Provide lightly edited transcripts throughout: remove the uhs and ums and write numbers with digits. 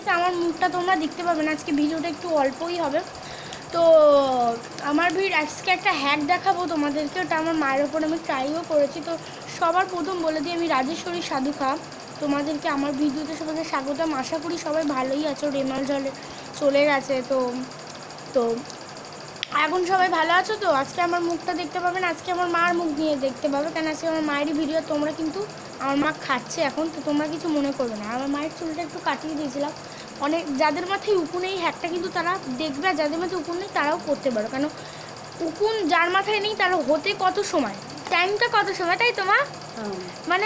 আছে, আমার মুখটা তোমরা দেখতে পাবে না, আজকে ভিডিওটা একটু অল্পই হবে। তো আমার আজকে একটা হ্যাক দেখাবো তোমাদেরকে, ওটা আমার মায়ের ওপর আমি ট্রাইও করেছি। তো সবার প্রথম বলে দিই, আমি রাজেশ্বরী সাধুখা, তোমাদেরকে আমার ভিডিওতে সবাইকে স্বাগতম। আশা করি সবাই ভালোই আছো, রেমাল জলে চলে গেছে। তো তো এখন সবাই ভালো আছো তো? আজকে আমার মুখটা দেখতে পাবে না, আজকে আমার মার মুখ নিয়ে দেখতে পাবে, কারণ আজকে আমার মায়েরই ভিডিও। তোমরা কিন্তু, আমার মা খাচ্ছে এখন, তো তোমরা কিছু মনে করবে না। আমার মায়ের চুলটা একটু কাটিয়ে দিয়েছিলাম। অনেক যাদের মাথায় উকুন এই হ্যাকটা কিন্তু তারা দেখবে, আর যাদের মাথায় উকুন নেই তারাও করতে পারো, কারণ উকুন যার মাথায় নেই তার হতে কত সময়, টাইমটা কত সময়, তাই তো মা? মানে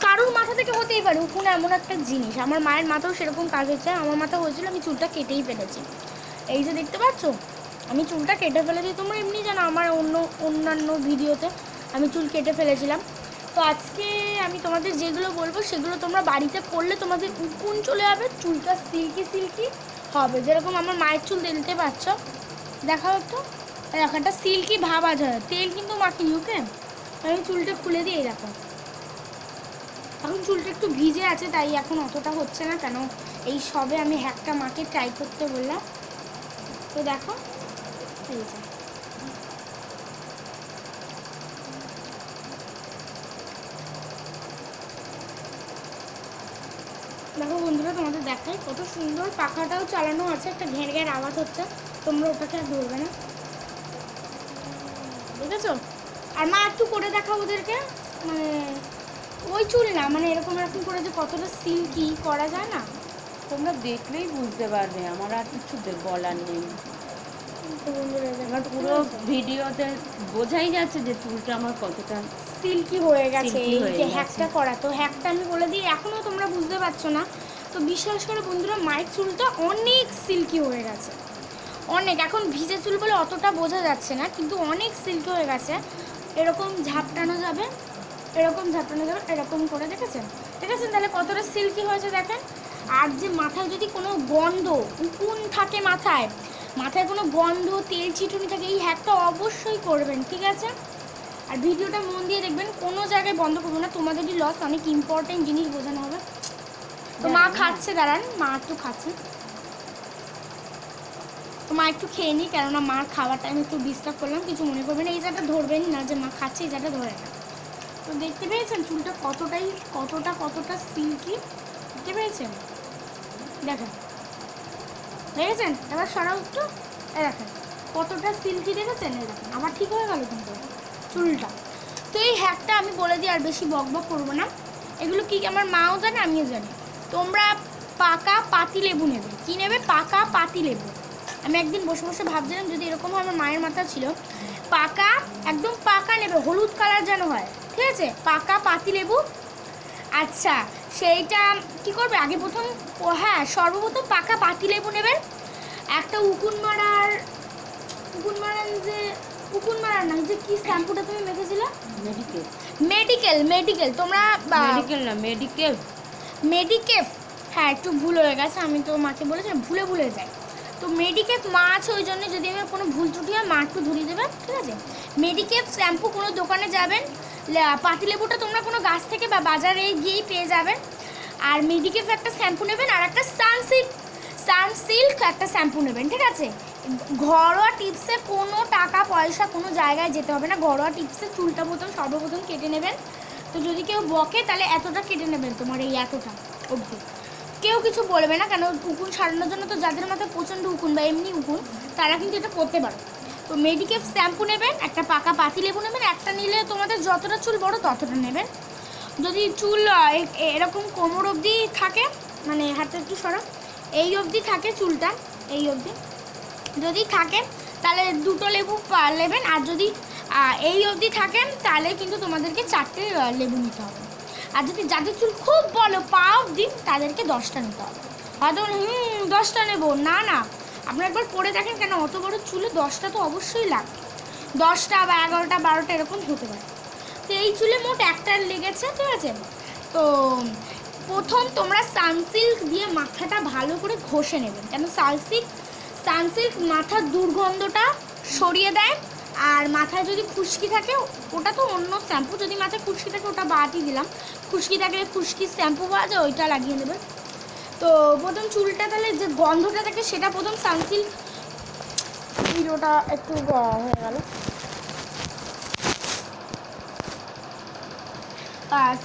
কারোর মাথা থেকে হতেই পারে, উকুন এমন একটা জিনিস। আমার মায়ের মাথাও সেরকম কাজ হচ্ছে, আমার মাথা হয়েছিল, আমি চুলটা কেটেই ফেলেছি। এই যে দেখতে পাচ্ছ, আমি চুলটা কেটে ফেলেছি। তোমরা এমনি জানো আমার অন্যান্য ভিডিওতে আমি চুল কেটে ফেলেছিলাম। তো আজকে আমি তোমাদের যেগুলো বলবো সেগুলো তোমরা বাড়িতে করলে তোমাদের উকুন চলে যাবে, চুলটা সিল্কি সিল্কি হবে। যেরকম আমার মায়ের চুল দেখতে পাচ্ছ, দেখাও একটু, দেখো একটা সিল্কি ভাব আজ হয়, তেল কিন্তু মাখিনি। ওকে, আমি চুলটা খুলে দিয়ে দেখো, এখন চুলটা একটু ভিজে আছে, তাই এখন অতটা হচ্ছে না, কেন এই সবে আমি হ্যাকটা মাকে ট্রাই করতে বললাম। তো দেখো, এই যে দেখো বন্ধুরা, তোমাদের দেখাই কত সুন্দর, পাখাটাও চালানো আছে, একটা ঘের ঘের আওয়াজ হচ্ছে, তোমরা ওটাকে আর ধরবে না, বুঝেছো? আর মা একটু করে দেখাও ওদেরকে, মানে ওই চুল না, মানে এরকম এরকম করে যে কতটা সিল্কি করা যায় না, তোমরা দেখলেই বুঝতে পারবে, আমার আর কিছু বলার নেই। আমার পুরো ভিডিওতে বোঝাই যাচ্ছে যে চুলটা আমার কতটা সিল্কি হয়ে গেছে এই যে হ্যাকটা করা। তো হ্যাকটা আমি বলে দিই, এখনও তোমরা বুঝতে পারছো না, তো বিশ্বাস করে বন্ধুরা, মায়ের চুলটা অনেক সিল্কি হয়ে গেছে, অনেক। এখন ভিজে চুল বলে অতটা বোঝা যাচ্ছে না, কিন্তু অনেক সিল্কি হয়ে গেছে। এরকম ঝাপটানো যাবে, এরকম ঝাপটানো যাবে, এরকম করে, দেখেছেন? দেখেছেন তাহলে কতটা সিল্কি হয়েছে দেখেন। আর যে মাথায় যদি কোনো গন্ধ, উকুন থাকে মাথায়, মাথায় কোনো গন্ধ, তেল চিটুনি থাকে, এই হ্যাকটা অবশ্যই করবেন, ঠিক আছে? আর ভিডিওটা মন দিয়ে দেখবেন, কোনো জায়গায় বন্ধ করবো না, তোমাদেরই লস, অনেক ইম্পর্টেন্ট জিনিস বোঝানো হবে। তো মা খাচ্ছে, দাঁড়ান, মা একটু খাচ্ছে, তো মা একটু খেয়ে নিই, কেননা মার খাওয়ার টাইম একটু ডিস্টার্ব করলাম, কিছু মনে করবেন এই জায়গাটা ধরবেন না, যে মা খাচ্ছে এই জায়গাটা ধরে না। তো দেখতে পেয়েছেন চুলটা কতটা সিল্কি, দেখতে পেয়েছেন? দেখেন, দেখেছেন? এবার সরাও একটু, দেখেন কতটা সিল্কি, দেখেছেন? এই দেখেন আবার ঠিক হয়ে গেল কিন্তু চুলটা। তো এই হ্যাকটা আমি বলে দিই, আর বেশি বক বক করবো না। এগুলো কি আমার মাও জানে, আমিও জানি। তোমরা পাকা পাতি লেবু নেবে, কি নেবে? পাকা পাতি লেবু। আমি একদিন বসে বসে ভাবছিলাম, যদি এরকম আমার মায়ের মাথা ছিল, পাকা, একদম পাকা নেবে, হলুদ কালার যেন হয়, ঠিক আছে? পাকা পাতি লেবু। আচ্ছা, সেইটা কি করবে আগে প্রথম? হ্যাঁ, সর্বপ্রথম পাকা পাতি লেবু নেবেন। একটা উকুন মারার যে উকুন মারার না, যে কি শ্যাম্পুটা তুমি মেখেছিলে? মেডিকেল তোমরা মেডিকেফ, হ্যাঁ একটু ভুল হয়ে গেছে, আমি তো মাকে বলেছি ভুলে যাই। তো মেডিকেফ মা আছে, ওই জন্য যদি আমার কোনো ভুল ত্রুটি হয় মা একটু ধরিয়ে দেবে, ঠিক আছে? মেডিকেফ শ্যাম্পু কোনো দোকানে যাবেন, পাতিলেবুটা তোমরা কোনো গাছ থেকে বা বাজারে গিয়েই পেয়ে যাবেন। আর মেডিকেফ একটা শ্যাম্পু নেবেন, আর একটা সানসিল্ক একটা শ্যাম্পু নেবেন, ঠিক আছে? ঘরোয়া টিপসে, কোনো টাকা পয়সা কোনো জায়গায় যেতে হবে না, ঘরোয়া টিপসে চুলটা সর্বপ্রথম কেটে নেবেন। তো যদি কেউ বকে তাহলে এতটা কেটে নেবেন, তোমার এই এতটা অবধি, কেউ কিছু বলবে না, কেন উকুন সারানোর জন্য তো যাদের মাথায় প্রচণ্ড উকুন বা এমনি উকুন, তারা কিন্তু এটা করতে পারে। তো মেডিকেফ শ্যাম্পু নেবেন, একটা পাকা পাতি লেবু নেবেন, একটা নিলে তোমাদের যতটা চুল বড় ততটা নেবেন। যদি চুল এরকম কোমর অবধি থাকে, মানে হাতটা একটু সরা, এই অবধি থাকে চুলটা, এই অবধি যদি থাকে তাহলে 2টো লেবু নেবেন, আর যদি এই অবধি থাকেন তাহলে কিন্তু তোমাদেরকে 4টে লেবু নিতে হবে। আর যদি যাদের চুল খুব বলো পা অবধি, তাদেরকে 10টা নিতে হবে। হয়তো 10টা নেবো না, আপনারা একবার পরে দেখেন, কেন অত বড় চুলে 10টা তো অবশ্যই লাগবে, 10টা বা 11টা 12টা এরকম হতে পারে। তো এই চুলে মোট একটা লেগেছে, ঠিক আছে? তো প্রথম তোমরা সানসিল্ক দিয়ে মাথাটা ভালো করে ঘষে নেবেন, কেন সানসিল্ক মাথার দুর্গন্ধটা সরিয়ে দেয়। আর মাথায় যদি খুশকি থাকে, ওটা তো অন্য শ্যাম্পু, যদি মাথায় খুশকি থাকে ওটা বাদই দিলাম, খুশকি থাকলে খুশকির শ্যাম্পু পাওয়া যায়, ওইটা লাগিয়ে নেবেন। তো প্রথম চুলটা তাহলে যে গন্ধটা থাকে সেটা প্রথম সানসিল্ক, ভিডিওটা একটু হয়ে গেল,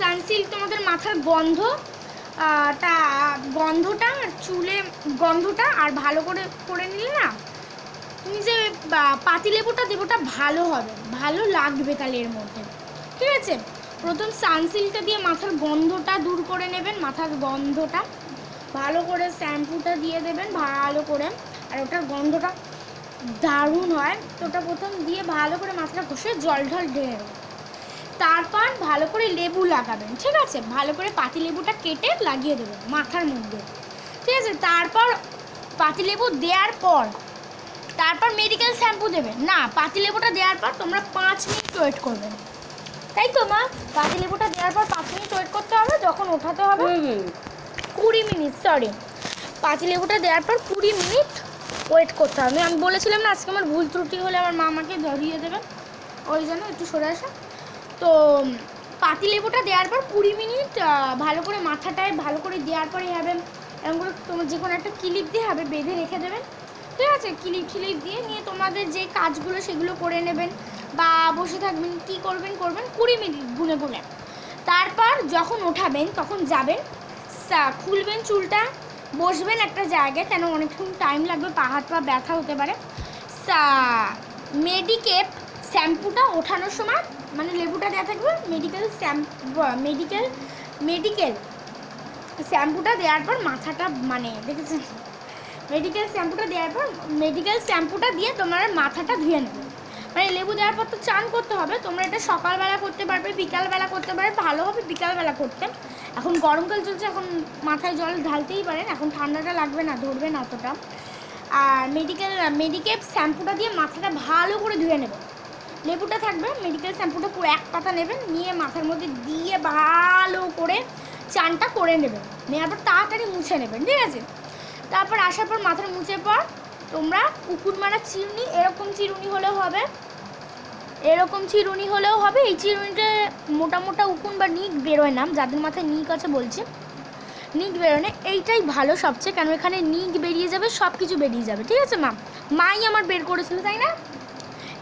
সানসিল্ক তোমাদের মাথার গন্ধটা আর চুলে গন্ধটা আর ভালো করে করে নিলে না তুমি যে পাতিলেবুটা দেবোটা ভালো হবে, ভালো লাগবে তাহলে এর মধ্যে। ঠিক আছে, প্রথম সানসিল্কটা দিয়ে মাথার গন্ধটা দূর করে নেবেন, মাথার গন্ধটা ভালো করে শ্যাম্পুটা দিয়ে দেবেন ভালো করে, আর ওটার গন্ধটা দারুণ হয়। তো ওটা প্রথম দিয়ে ভালো করে মাথাটা ঘষে জল ঢল ঢেলে নেবেন, তারপর ভালো করে লেবু লাগাবেন। ঠিক আছে, ভালো করে পাতিলেবুটা কেটে লাগিয়ে দেবেন মাথার মধ্যে। ঠিক আছে, তারপর পাতিলেবু দেওয়ার পর তারপর মেডিকেল শ্যাম্পু দেবেন না, পাতিলেবুটা দেওয়ার পর তোমরা 5 মিনিট ওয়েট করবেন, তাই তো মা? পাতিলেবুটা দেওয়ার পর 5 মিনিট ওয়েট করতে হবে, যখন ওঠাতে হবে 20 মিনিট, সরি, পাতিলেবুটা দেওয়ার পর 20 মিনিট ওয়েট করতে হবে। আমি বলেছিলাম না আজকে আমার ভুল ত্রুটি হলে আমার মা আমাকে ধরিয়ে দেবেন, ওই জন্য একটু সরে আসা। তো পাতিলেবুটা দেওয়ার পর 20 মিনিট ভালো করে মাথাটায় ভালো করে দেওয়ার পরে হবে এরকম করে তোমার যে কোনো একটা ক্লিপ দিয়ে হবে বেঁধে রেখে দেবেন। ঠিক আছে, ক্লিপ দিয়ে নিয়ে তোমাদের যে কাজগুলো সেগুলো করে নেবেন বা বসে থাকবেন, কি করবেন 20 মিনিট গুনে গুনে। তারপর যখন ওঠাবেন তখন যাবেন, খুলবেন চুলটা, বসবেন একটা জায়গায়, কেন অনেকক্ষণ টাইম লাগবে, পা হাত পা ব্যথা হতে পারে। মেডিকেপ শ্যাম্পুটা ওঠানোর সময় মানে লেবুটা দেওয়া থাকবে, মেডিকেল শ্যাম্পুটা দেওয়ার পর মাথাটা মানে দেখেছেন, মেডিকেল শ্যাম্পুটা দিয়ে তোমার মাথাটা ধুয়ে নেবে। মানে লেবু দেওয়ার পর তো চান করতে হবে, তোমরা এটা সকালবেলা করতে পারবে, বিকালবেলা করতে পারবে, ভালো হবে বিকালবেলা করতে। এখন গরমকাল চলছে, এখন মাথায় জল ঢালতেই পারেন, এখন ঠান্ডাটা লাগবে না, ধরবে না অতটা। আর মেডিকেপ শ্যাম্পুটা দিয়ে মাথাটা ভালো করে ধুয়ে নেবে, লেবুটা থাকবে, মেডিকেল শ্যাম্পুটা পুরো এক পাতা নেবেন, নিয়ে মাথার মধ্যে দিয়ে ভালো করে চানটা করে নেবেন, নেওয়ার পর তাড়াতাড়ি মুছে নেবেন। ঠিক আছে, তারপর আসার পর মাথার মুছে পর তোমরা উকুন মারা চিরুনি, এরকম চিরুনি হলেও হবে, এই চিরুনিতে মোটা মোটা উকুন বা নিক বেরোয় না, যাদের মাথায় নিক আছে বলছি, নিক বেরোয়, এইটাই ভালো সবচেয়ে, কেন এখানে নিক বেরিয়ে যাবে, সব কিছু বেরিয়ে যাবে। ঠিক আছে, মাই আমার বের করেছিল, তাই না?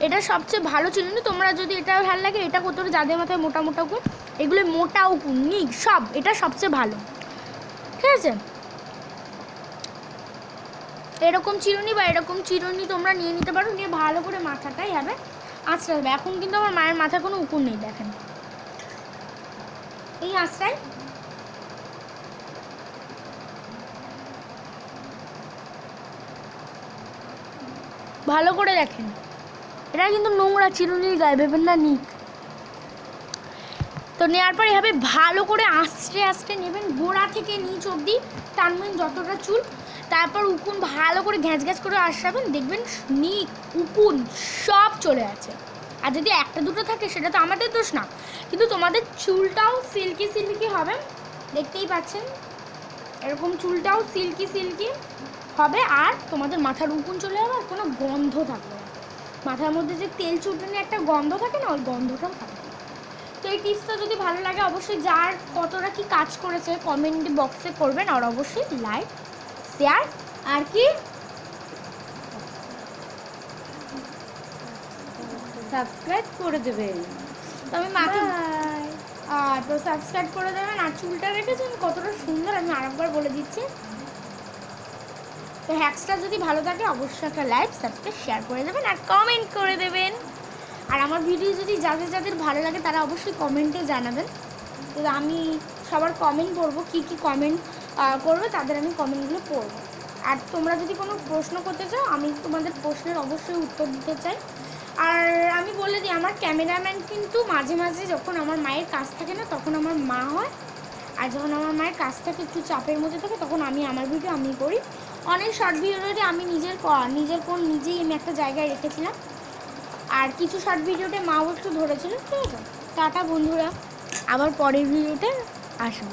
এটা সবচেয়ে ভালো চিরুনি, তোমরা যদি এটা ভালো লাগে এটা করতে হবে, যাদের মাথায় মোটা মোটা উকুন, এগুলো মোটা উকুন নিক সব, এটা সবচেয়ে ভালো। ঠিক আছে, এরকম চিরুনি বা এরকম চিরুনি তোমরা নিয়ে নিতে পারো, নিয়ে ভালো করে মাথাটাই হবে আঁচড়া হবে। এখন কিন্তু আমার মায়ের মাথায় কোনো উকুন নেই, দেখেন এই আঁচড়াই ভালো করে দেখেন, এটা কিন্তু নোংরা চিরুনির গায়ে, ভেবেন না নিক। তো নেওয়ার পরে এভাবে ভালো করে আস্তে আস্তে নেবেন, গোড়া থেকে নিচ অবধি টানবেন যতটা চুল, তারপর উকুন ভালো করে ঘ্যাঁচ করে আসাবেন, দেখবেন নিক উকুন সব চলে আছে। আর যদি একটা দুটো থাকে সেটা তো আমাদের দোষ না, কিন্তু তোমাদের চুলটাও সিল্কি হবে, দেখতেই পাচ্ছেন এরকম চুলটাও সিল্কি হবে, আর তোমাদের মাথার উকুন চলে যাবে, আর কোনো গন্ধ থাকবে না, মাথার মধ্যে যে তেল চুলটানি একটা গন্ধ থাকে না, ওই গন্ধটাও থাকবে। তো এই টিপসটা যদি ভালো লাগে অবশ্যই যার কতটা কি কাজ করেছে কমেন্ট বক্সে করবেন, আর অবশ্যই লাইক শেয়ার আর কি সাবস্ক্রাইব করে দেবেন। তো আমি মাকে তো সাবস্ক্রাইব করে দেবেন। আর চুলটা রেখেছেন কতটা সুন্দর, আমি আরেকবার বলে দিচ্ছি। তো হ্যাক্সটা যদি ভালো থাকে অবশ্যই একটা লাইক সাবস্ক্রাইব শেয়ার করে দেবেন আর কমেন্ট করে দেবেন। আর আমার ভিডিও যদি যাদের ভালো লাগে তারা অবশ্যই কমেন্টে জানাবেন, তো আমি সবার কমেন্ট পড়বো, কী কমেন্ট করবে তাদের আমি কমেন্টগুলো পড়বো। আর তোমরা যদি কোনো প্রশ্ন করতে চাও আমি তোমাদের প্রশ্নের অবশ্যই উত্তর দিতে চাই। আর আমি বলে দিই, আমার ক্যামেরাম্যান কিন্তু মাঝে মাঝে যখন আমার মায়ের কাজ থাকে না তখন আমার মা হয়, আর যখন আমার মায়ের কাজ থাকে একটু চাপের মধ্যে থাকে তখন আমি আমার ভিডিও আমি করি। অনেক শর্ট ভিডিওতে আমি নিজের ফোন নিজেই আমি একটা জায়গায় রেখেছিলাম, আর কিছু শর্ট ভিডিওতে মাও একটু ধরেছিল। ঠিক আছে, টাটা বন্ধুরা, আবার পরের ভিডিওতে আসবো।